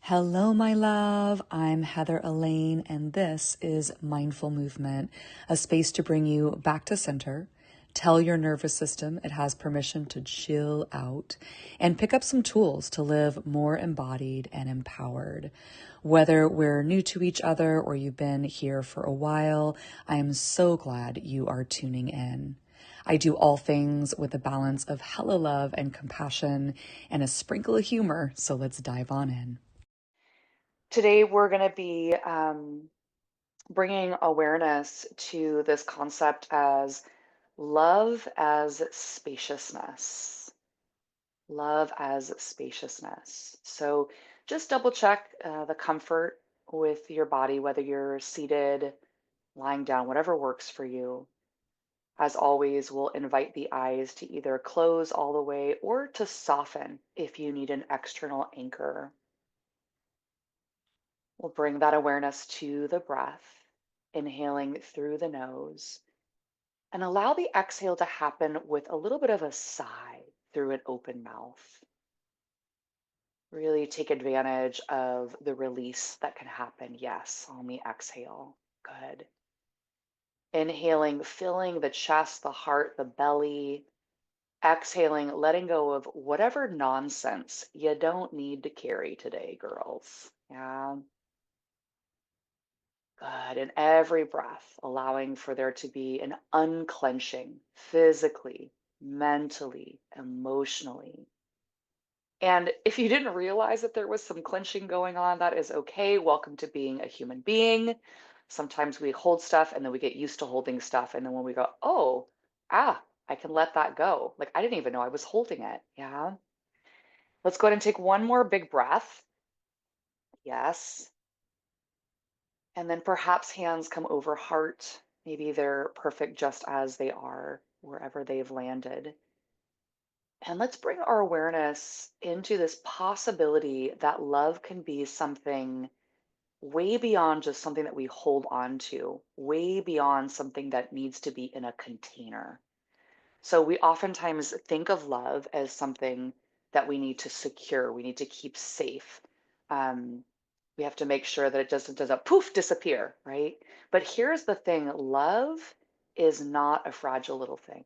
Hello, my love. I'm Heather Elaine, and this is Mindful Movement, a space to bring you back to center, tell your nervous system it has permission to chill out, and pick up some tools to live more embodied and empowered. Whether we're new to each other or you've been here for a while, I am so glad you are tuning in. I do all things with a balance of hella love and compassion and a sprinkle of humor, so let's dive on in. Today, we're going to be bringing awareness to this concept as love as spaciousness. Love as spaciousness. So just double check the comfort with your body, whether you're seated, lying down, whatever works for you. As always, we'll invite the eyes to either close all the way or to soften if you need an external anchor. We'll bring that awareness to the breath, inhaling through the nose, and allow the exhale to happen with a little bit of a sigh through an open mouth. Really take advantage of the release that can happen, yes, on the exhale. Good. Inhaling, filling the chest, the heart, the belly. Exhaling, letting go of whatever nonsense you don't need to carry today, girls. Yeah. Good. And every breath, allowing for there to be an unclenching physically, mentally, emotionally. And if you didn't realize that there was some clenching going on, that is okay. Welcome to being a human being. Sometimes we hold stuff and then we get used to holding stuff. And then when we go, oh, I can let that go. Like I didn't even know I was holding it. Yeah. Let's go ahead and take one more big breath. Yes. And then perhaps hands come over heart. Maybe they're perfect just as they are, wherever they've landed. And let's bring our awareness into this possibility that love can be something way beyond just something that we hold on to, way beyond something that needs to be in a container. So we oftentimes think of love as something that we need to secure, we need to keep safe. Um, we have to make sure that it doesn't poof disappear, right? But here's the thing: love is not a fragile little thing.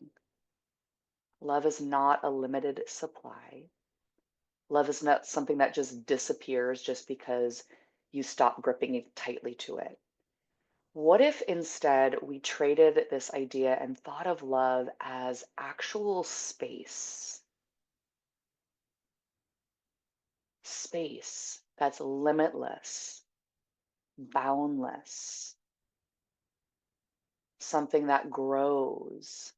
Love is not a limited supply. Love is not something that just disappears just because you stop gripping tightly to it. What if instead we traded this idea and thought of love as actual space? Space that's limitless, boundless, something that grows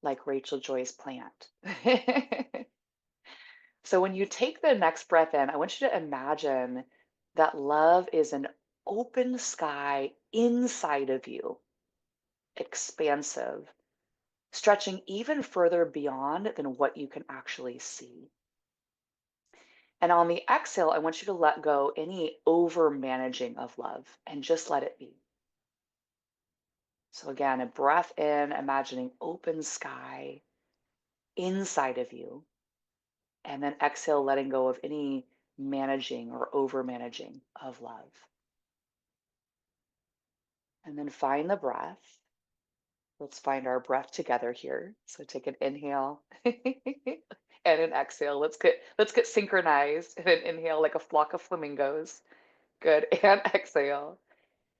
like Rachel Joy's plant. So when you take the next breath in, I want you to imagine that love is an open sky inside of you, expansive, stretching even further beyond than what you can actually see. And on the exhale, I want you to let go any over managing of love and just let it be. So again, a breath in, imagining open sky inside of you, and then exhale, letting go of any managing or over managing of love. And then find the breath. Let's find our breath together here. So take an inhale and an exhale. Let's get synchronized and then inhale like a flock of flamingos. Good. And exhale.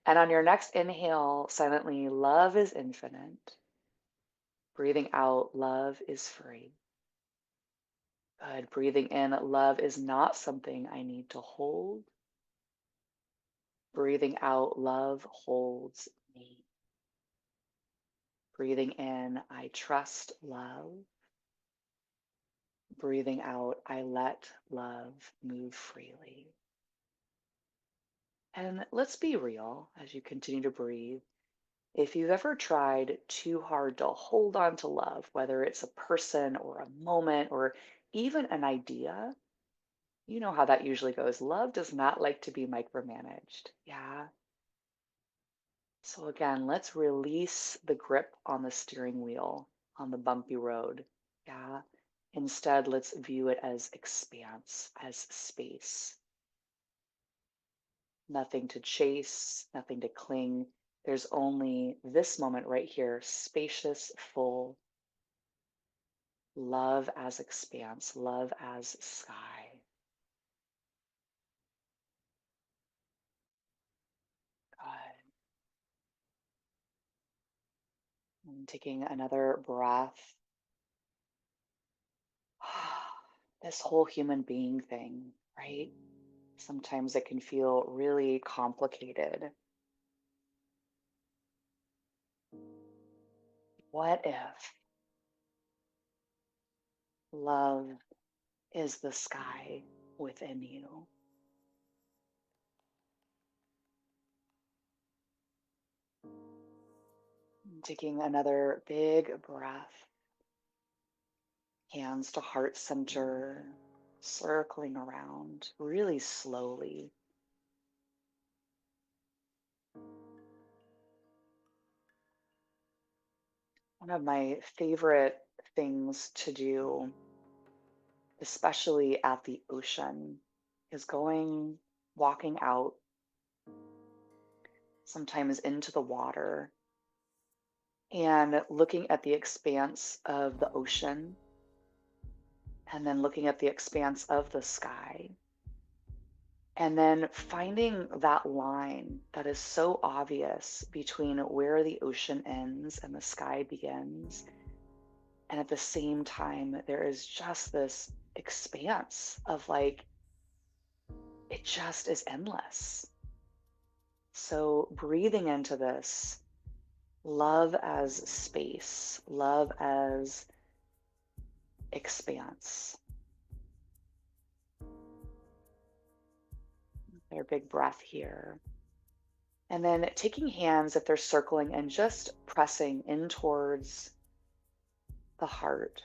And on your next inhale, silently, love is infinite. Breathing out, love is free. Good. Breathing in, love is not something I need to hold. Breathing out, love holds me. Breathing in, I trust love. Breathing out, I let love move freely. And let's be real as you continue to breathe. If you've ever tried too hard to hold on to love, whether it's a person or a moment or even an idea, you know how that usually goes. Love does not like to be micromanaged. Yeah. So again, let's release the grip on the steering wheel on the bumpy road. Yeah. Instead, let's view it as expanse, as space. Nothing to chase, nothing to cling. There's only this moment right here, spacious, full, love as expanse, love as sky. Good. And taking another breath. This whole human being thing, right? Sometimes it can feel really complicated. What if love is the sky within you? Taking another big breath, hands to heart center, circling around really slowly. One of my favorite things to do, especially at the ocean, is walking out, sometimes into the water, and looking at the expanse of the ocean, and then looking at the expanse of the sky, and then finding that line that is so obvious between where the ocean ends and the sky begins. And at the same time, there is just this expanse of like, it just is endless. So breathing into this, love as space, love as expanse. Their big breath here. And then taking hands, if they're circling, and just pressing in towards the heart.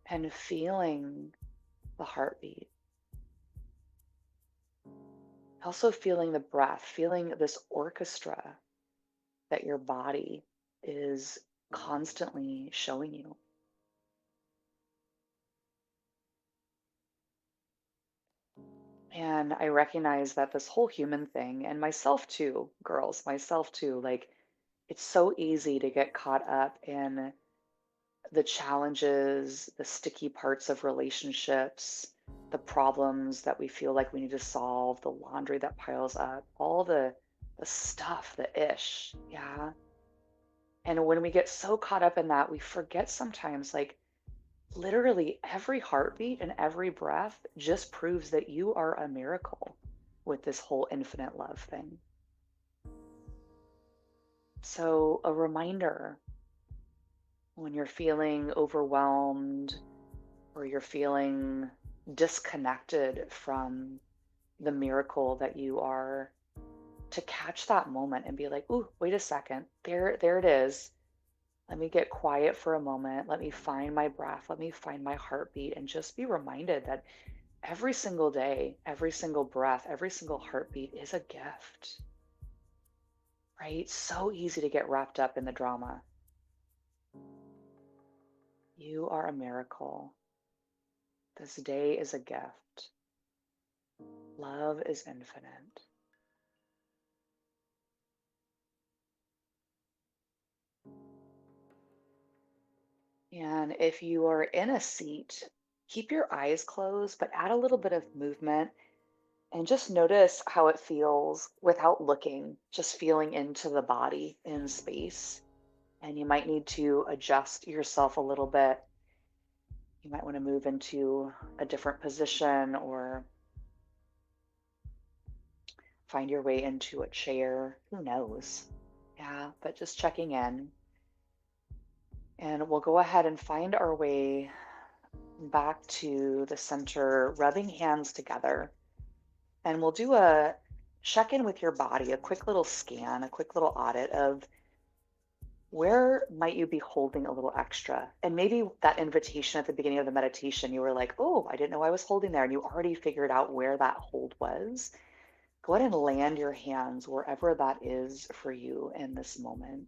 And feeling the heartbeat. Also feeling the breath, feeling this orchestra that your body is constantly showing you. And I recognize that this whole human thing, and myself too, girls, myself too, like it's so easy to get caught up in the challenges, the sticky parts of relationships, the problems that we feel like we need to solve, the laundry that piles up, all the stuff, the ish, yeah. And when we get so caught up in that, we forget sometimes like literally every heartbeat and every breath just proves that you are a miracle with this whole infinite love thing. So, a reminder when you're feeling overwhelmed or you're feeling disconnected from the miracle that you are, to catch that moment and be like, "Ooh, wait a second. There it is. Let me get quiet for a moment. Let me find my breath. Let me find my heartbeat," and just be reminded that every single day, every single breath, every single heartbeat is a gift, right? So easy to get wrapped up in the drama. You are a miracle. This day is a gift. Love is infinite. And if you are in a seat, keep your eyes closed, but add a little bit of movement and just notice how it feels without looking, just feeling into the body in space. And you might need to adjust yourself a little bit. You might want to move into a different position or find your way into a chair. Who knows? Yeah, but just checking in. And we'll go ahead and find our way back to the center, rubbing hands together. And we'll do a check in with your body, a quick little scan, a quick little audit of where might you be holding a little extra. And maybe that invitation at the beginning of the meditation, you were like, oh, I didn't know I was holding there. And you already figured out where that hold was. Go ahead and land your hands wherever that is for you in this moment.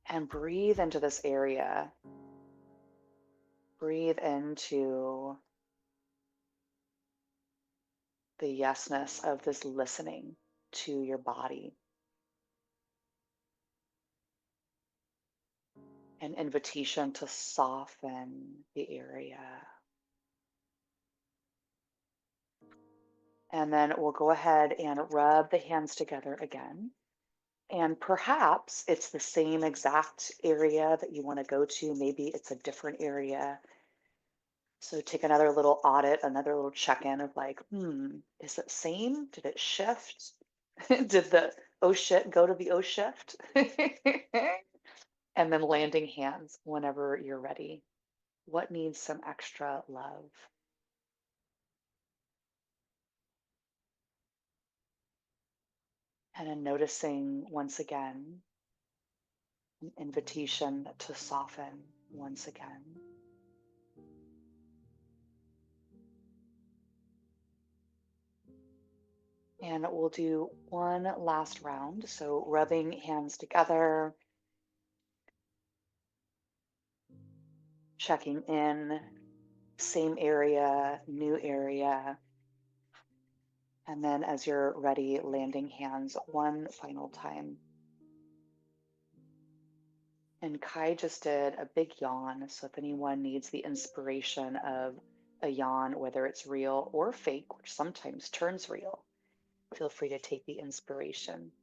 And breathe into this area. Breathe into the yesness of this listening to your body. An invitation to soften the area. And then we'll go ahead and rub the hands together again. And perhaps it's the same exact area that you want to go to. Maybe it's a different area. So take another little audit, another little check-in of like, is it same? Did it shift? Did the oh shit go to the oh shift? And then landing hands whenever you're ready. What needs some extra love? And then noticing once again an invitation to soften once again. And we'll do one last round. So rubbing hands together, checking in, same area, new area. And then as you're ready, landing hands one final time. And Kai just did a big yawn. So if anyone needs the inspiration of a yawn, whether it's real or fake, which sometimes turns real, feel free to take the inspiration.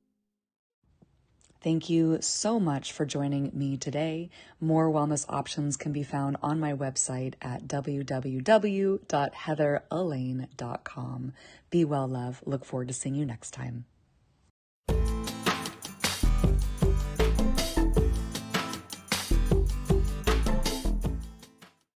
Thank you so much for joining me today. More wellness options can be found on my website at www.heatherelaine.com. Be well, love. Look forward to seeing you next time.